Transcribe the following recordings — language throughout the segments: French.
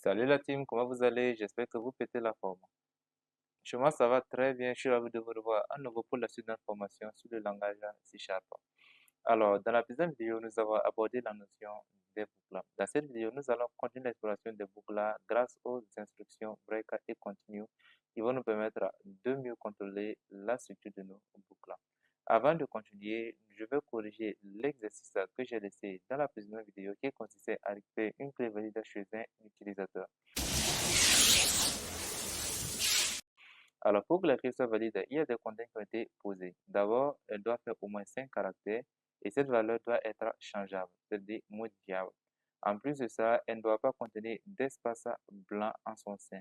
Salut la team, comment vous allez? J'espère que vous pétez la forme. Chez moi, ça va très bien. Je suis ravi de vous revoir à nouveau pour la suite d'informations sur le langage C Sharp. Alors, dans la précédente vidéo, nous avons abordé la notion des boucles. Dans cette vidéo, nous allons continuer l'exploration des boucles grâce aux instructions break et continue qui vont nous permettre de mieux contrôler la structure de nos boucles. Avant de continuer, je vais corriger l'exercice que j'ai laissé dans la précédente vidéo qui consistait à récupérer une clé valide chez un utilisateur. Alors, pour que la clé soit valide, il y a des conditions qui ont été posées. D'abord, elle doit faire au moins 5 caractères et cette valeur doit être changeable, c'est-à-dire modifiable. En plus de ça, elle ne doit pas contenir d'espace blanc en son sein.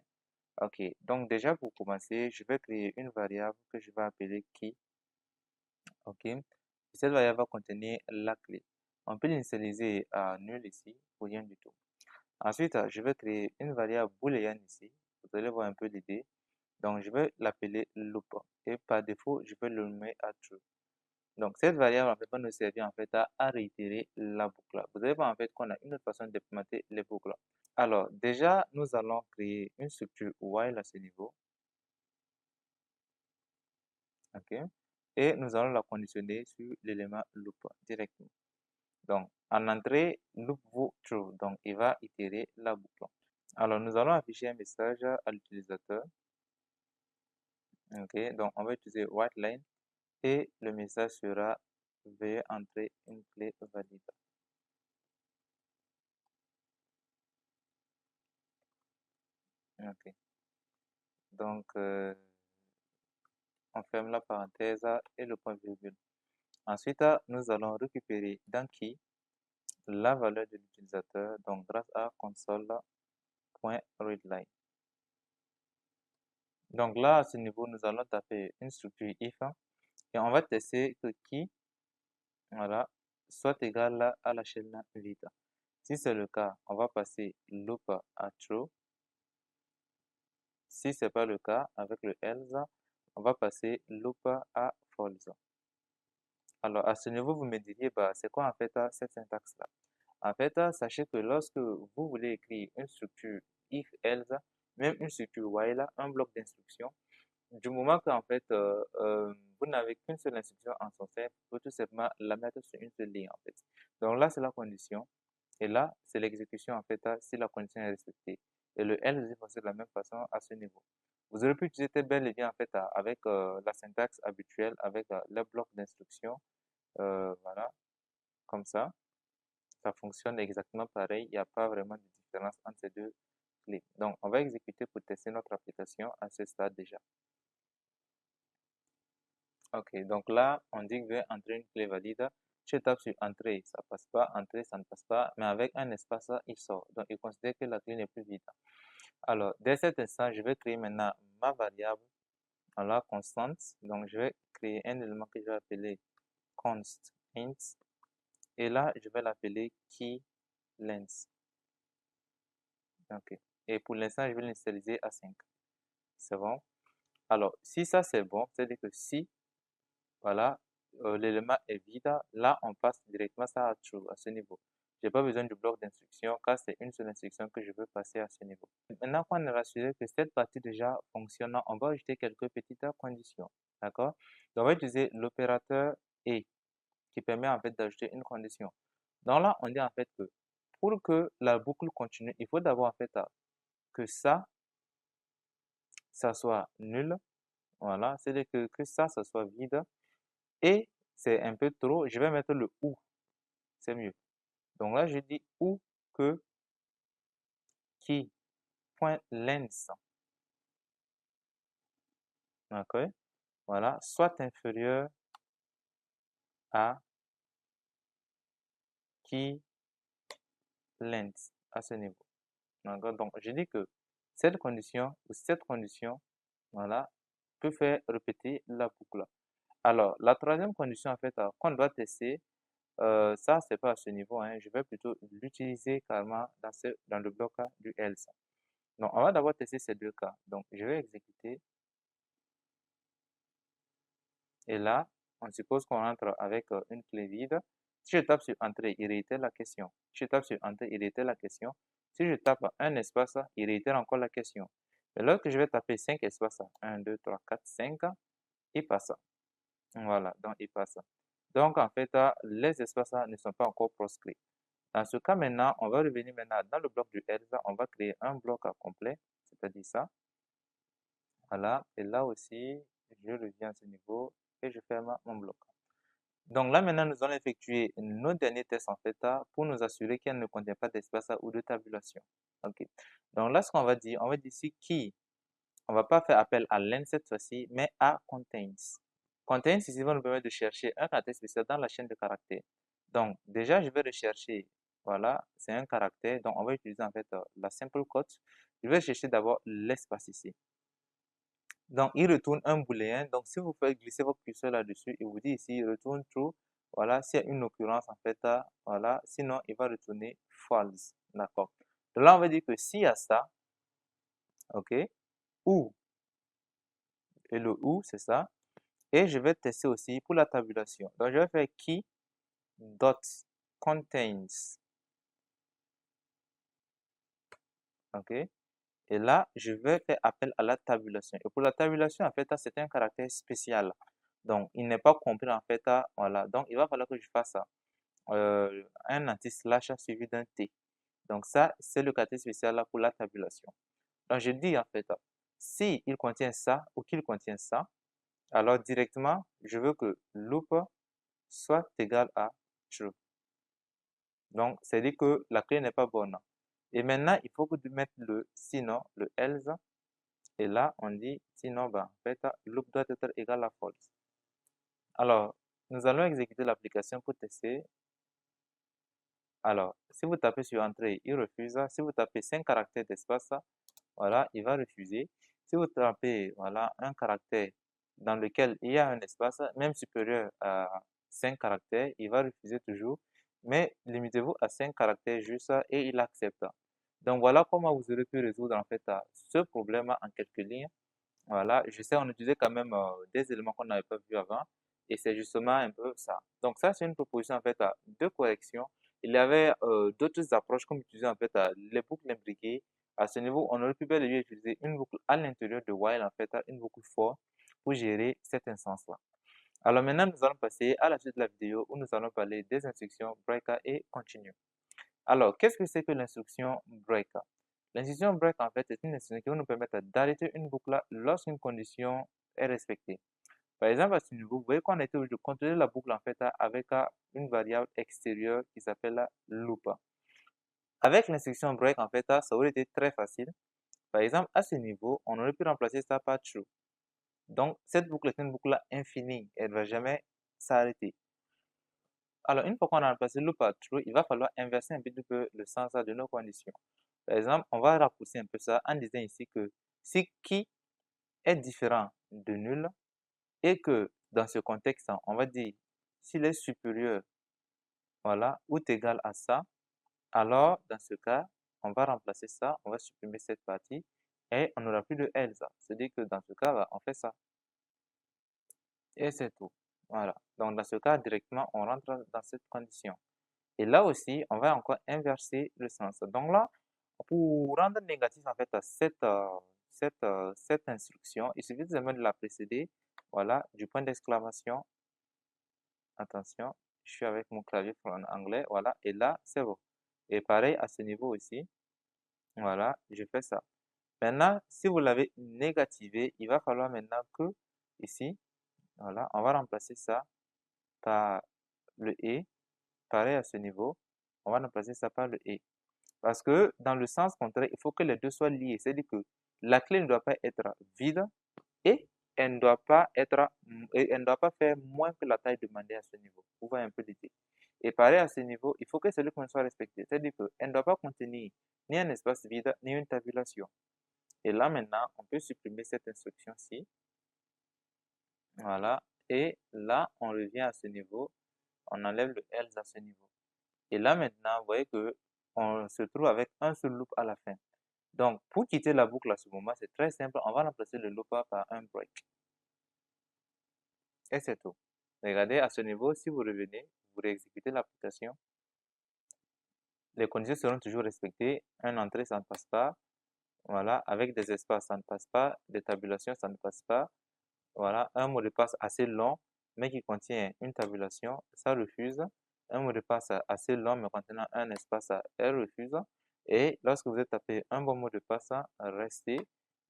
Ok, donc déjà pour commencer, je vais créer une variable que je vais appeler key. Ok, et cette variable va contenir la clé. On peut l'initialiser à nul ici, ou rien du tout. Ensuite, je vais créer une variable booléenne ici. Vous allez voir un peu l'idée. Donc, je vais l'appeler loop et par défaut, je vais le nommer à true. Donc, cette variable en fait, va nous servir en fait à réitérer la boucle. Vous allez voir en fait qu'on a une autre façon d'implémenter les boucles. Alors, déjà, nous allons créer une structure while à ce niveau. OK? Et nous allons la conditionner sur l'élément loop directement. Donc, en entrée, loop vaut true. Donc, il va itérer la boucle. Alors, nous allons afficher un message à l'utilisateur. OK? Donc, on va utiliser WriteLine. Et le message sera veuillez entrer une clé valide. Ok. Donc, on ferme la parenthèse et le point virgule. Ensuite, nous allons récupérer dans key la valeur de l'utilisateur, donc grâce à console.readline. Donc là, à ce niveau, nous allons taper une structure if et on va tester que key, voilà, soit égal à la chaîne vide. Si c'est le cas, on va passer loop à true. Si ce n'est pas le cas, avec le else, on va passer loop à false. Alors, à ce niveau, vous me diriez, bah, c'est quoi en fait cette syntaxe-là? En fait, sachez que lorsque vous voulez écrire une structure if, else, même une structure while, un bloc d'instructions, du moment qu'en fait, vous n'avez qu'une seule instruction en son sein, vous pouvez tout simplement la mettre sur une seule ligne en fait. Donc là, c'est la condition. Et là, c'est l'exécution en fait si la condition est respectée. Et le else est fonctionne de la même façon à ce niveau. Vous aurez pu utiliser tel bel et bien en fait avec la syntaxe habituelle, avec le bloc d'instructions, voilà, comme ça. Ça fonctionne exactement pareil. Il n'y a pas vraiment de différence entre ces deux clés. Donc, on va exécuter pour tester notre application à ce stade déjà. Ok, donc là, on dit que je vais entrer une clé valide. Je tape sur entrée, ça passe pas. Entrée, ça ne passe pas. Mais avec un espace, il sort. Donc, il considère que la clé n'est plus vide. Alors, dès cet instant, je vais créer maintenant ma variable en la constante. Donc, je vais créer un élément que je vais appeler const int. Et là, je vais l'appeler keyLength. Ok. Et pour l'instant, je vais l'initialiser à 5. C'est bon. Alors, si ça c'est bon, c'est-à-dire que si, voilà, l'élément est vide, là, on passe directement ça à true, à ce niveau. Je n'ai pas besoin du bloc d'instruction car c'est une seule instruction que je veux passer à ce niveau. Maintenant qu'on est rassuré que cette partie déjà fonctionne, on va ajouter quelques petites conditions. D'accord? Donc, on va utiliser l'opérateur et qui permet en fait d'ajouter une condition. Donc là, on dit en fait que pour que la boucle continue, il faut d'abord en fait que ça soit nul. Voilà, c'est-à-dire que ça soit vide. Et c'est un peu trop, je vais mettre le ou, c'est mieux. Donc là, je dis ou que qui point length, d'accord, voilà, soit inférieur à qui length à ce niveau. D'accord, donc je dis que cette condition ou cette condition, voilà, peut faire répéter la boucle. Alors, la troisième condition, en fait, qu'on doit tester, ça, c'est pas à ce niveau, hein, je vais plutôt l'utiliser carrément dans le bloc du else. Donc, on va d'abord tester ces deux cas. Donc, je vais exécuter. Et là, on suppose qu'on entre avec une clé vide. Si je tape sur Entrée, il réitère la question. Si je tape sur Entrée, il réitère la question. Si Si je tape un espace, il réitère encore la question. Mais lorsque je vais taper 5 espaces, 1, 2, 3, 4, 5, il passe. Voilà, donc il passe. Donc en fait, les espaces ne sont pas encore proscrits. Dans ce cas maintenant, on va revenir maintenant dans le bloc du else, on va créer un bloc complet, c'est-à-dire ça. Voilà, et là aussi, je reviens à ce niveau et je ferme mon bloc. Donc là maintenant, nous allons effectuer nos derniers tests en fait pour nous assurer qu'elle ne contient pas d'espace ou de tabulation. Ok. Donc là, ce qu'on va dire ici qui, on va pas faire appel à len cette fois-ci, mais à contains. Contains ici va nous permettre de chercher un caractère spécial dans la chaîne de caractères. Donc déjà, je vais rechercher, voilà, c'est un caractère, donc on va utiliser en fait la simple quote. Je vais chercher d'abord l'espace ici. Donc, il retourne un booléen. Donc, si vous faites glisser votre curseur là-dessus, il vous dit ici, il retourne true. Voilà, s'il y a une occurrence, en fait, voilà. Sinon, il va retourner false. D'accord. Donc là, on va dire que s'il y a ça, ok, ou, et le ou, c'est ça. Et je vais tester aussi pour la tabulation. Donc, je vais faire key dot contains. Ok. Et là, je vais faire appel à la tabulation. Et pour la tabulation, en fait, c'est un caractère spécial. Donc, il n'est pas compris, en fait, voilà. Donc, il va falloir que je fasse ça. Un anti-slash suivi d'un T. Donc ça, c'est le caractère spécial là pour la tabulation. Donc je dis en fait, si il contient ça ou qu'il contient ça, alors directement, je veux que loop soit égal à true. Donc, c'est dit que la clé n'est pas bonne. Et maintenant, il faut que tu mettes le sinon, le else. Et là, on dit sinon, en fait, loop doit être égal à false. Alors, nous allons exécuter l'application pour tester. Alors, si vous tapez sur entrée, il refuse. Si vous tapez 5 caractères d'espace, voilà, il va refuser. Si vous tapez voilà, un caractère dans lequel il y a un espace, même supérieur à 5 caractères, il va refuser toujours. Mais limitez-vous à 5 caractères juste et il accepte. Donc voilà comment vous aurez pu résoudre en fait ce problème en quelques lignes. Voilà, je sais, on utilisait quand même des éléments qu'on n'avait pas vus avant, et c'est justement un peu ça. Donc ça, c'est une proposition en fait de correction. Il y avait d'autres approches comme utiliser en fait les boucles imbriquées. À ce niveau, on aurait pu bel et bien utiliser une boucle à l'intérieur de while en fait, une boucle for pour gérer cette instance-là. Alors maintenant, nous allons passer à la suite de la vidéo où nous allons parler des instructions break et continue. Alors, qu'est-ce que c'est que l'instruction break? L'instruction break, en fait, est une instruction qui va nous permettre d'arrêter une boucle lorsqu'une condition est respectée. Par exemple, à ce niveau, vous voyez qu'on a été obligé de contrôler la boucle, en fait, avec une variable extérieure qui s'appelle loop. Avec l'instruction break, en fait, ça aurait été très facile. Par exemple, à ce niveau, on aurait pu remplacer ça par true. Donc, cette boucle est une boucle infinie. Elle ne va jamais s'arrêter. Alors, une fois qu'on a remplacé loop par true, il va falloir inverser un petit peu le sens de nos conditions. Par exemple, on va raccourcir un peu ça en disant ici que si qui est différent de nul et que dans ce contexte, on va dire s'il est supérieur, voilà, ou égal à ça, alors dans ce cas, on va remplacer ça, on va supprimer cette partie et on n'aura plus de else. C'est-à-dire que dans ce cas, on fait ça. Et c'est tout. Voilà. Donc dans ce cas, directement, on rentre dans cette condition. Et là aussi, on va encore inverser le sens. Donc là, pour rendre négatif en fait cette instruction, il suffit seulement de la précéder, voilà, du point d'exclamation. Attention, je suis avec mon clavier en anglais, voilà, et là, c'est bon. Et pareil à ce niveau aussi, voilà, je fais ça. Maintenant, si vous l'avez négativé, il va falloir maintenant que, ici, voilà, on va remplacer ça par le et. Pareil à ce niveau, on va remplacer ça par le et. Parce que dans le sens contraire, il faut que les deux soient liés. C'est-à-dire que la clé ne doit pas être vide et elle ne doit pas faire moins que la taille demandée à ce niveau. Vous voyez un peu l'idée. Et pareil à ce niveau, il faut que celui qu'on soit respecté. C'est-à-dire qu'elle ne doit pas contenir ni un espace vide, ni une tabulation. Et là maintenant, on peut supprimer cette instruction-ci. Voilà. Et là, on revient à ce niveau. On enlève le else à ce niveau. Et là maintenant, vous voyez que on se trouve avec un seul loop à la fin. Donc, pour quitter la boucle à ce moment, c'est très simple. On va remplacer le loop par un break. Et c'est tout. Regardez, à ce niveau, si vous revenez, vous réexécutez l'application. les conditions seront toujours respectées. Un entrée, ça ne passe pas. Voilà, avec des espaces, ça ne passe pas. Des tabulations, ça ne passe pas. Voilà, un mot de passe assez long, mais qui contient une tabulation, ça refuse. Un mot de passe assez long, mais contenant un espace, elle refuse. Et lorsque vous avez tapé un bon mot de passe, restez,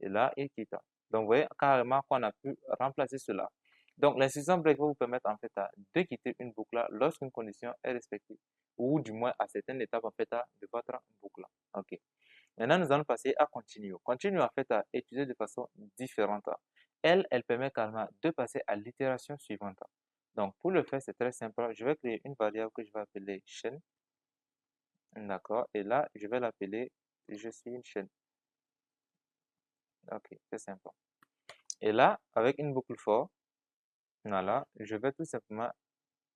et là, il quitte. Donc, vous voyez carrément qu'on a pu remplacer cela. Donc, l'instruction break va vous permettre en fait de quitter une boucle lorsqu'une condition est respectée, ou du moins à certaines étapes en fait de votre boucle. Ok. Maintenant, nous allons passer à continue. Continue en fait à utiliser de façon différente. Elle permet carrément de passer à l'itération suivante. Donc, pour le faire, c'est très simple. Je vais créer une variable que je vais appeler chaîne. D'accord. Et là, je vais l'appeler je suis une chaîne. Ok, c'est simple. Et là, avec une boucle for, voilà, je vais tout simplement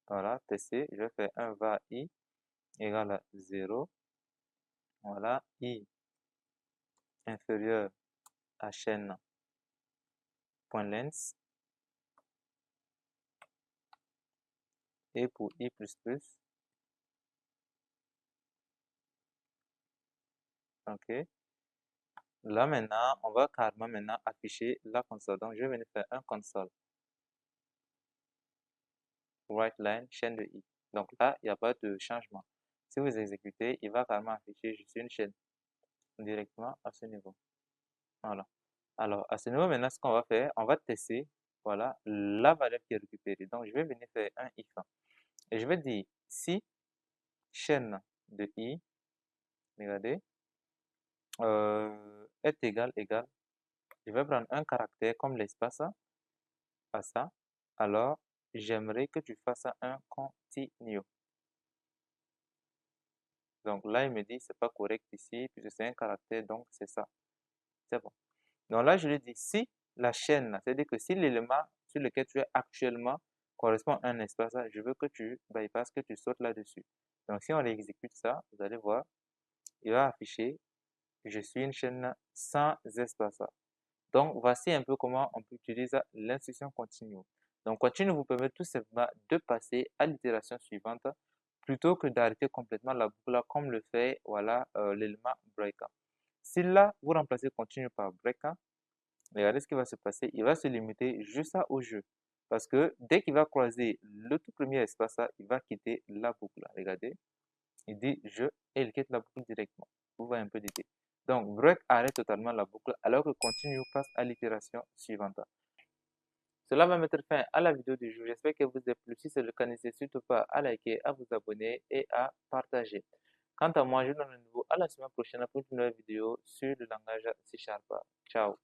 voilà, tester. Je vais faire un var i égale à 0. Voilà, i inférieur à chaîne.length. Et pour i++, ok. Là maintenant, on va carrément maintenant afficher la console. Donc je vais venir faire un console WriteLine chaîne de i. Donc là, il n'y a pas de changement. Si vous exécutez, il va carrément afficher juste une chaîne directement à ce niveau. Voilà. Alors à ce niveau maintenant, ce qu'on va faire, on va tester voilà la valeur qui est récupérée. Donc je vais venir faire un if et je vais dire si chaîne de i, regardez, est égal, je vais prendre un caractère comme l'espace à ça. Alors, j'aimerais que tu fasses un continue. Donc là, il me dit c'est pas correct ici, puisque c'est un caractère, donc c'est ça. C'est bon. Donc là, je lui dis si la chaîne, c'est-à-dire que si l'élément sur lequel tu es actuellement correspond à un espace, je veux que tu bypasses, que tu sautes là-dessus. Donc si on exécute ça, vous allez voir, il va afficher je suis une chaîne sans espace. Donc, voici un peu comment on peut utiliser l'instruction continue. Donc, continue vous permet tout simplement de passer à l'itération suivante plutôt que d'arrêter complètement la boucle comme le fait voilà, l'élément break. Si là, vous remplacez continue par break, regardez ce qui va se passer. Il va se limiter juste au jeu. Parce que dès qu'il va croiser le tout premier espace, il va quitter la boucle. Regardez, il dit je et il quitte la boucle directement. Vous voyez un peu l'idée. Donc, break arrête totalement la boucle alors que continue passe à l'itération suivante. Cela va mettre fin à la vidéo du jour. J'espère que vous avez plu. Si c'est le cas, n'hésitez surtout pas à liker, à vous abonner et à partager. Quant à moi, je vous donne rendez-vous à la semaine prochaine pour une nouvelle vidéo sur le langage C#. Ciao.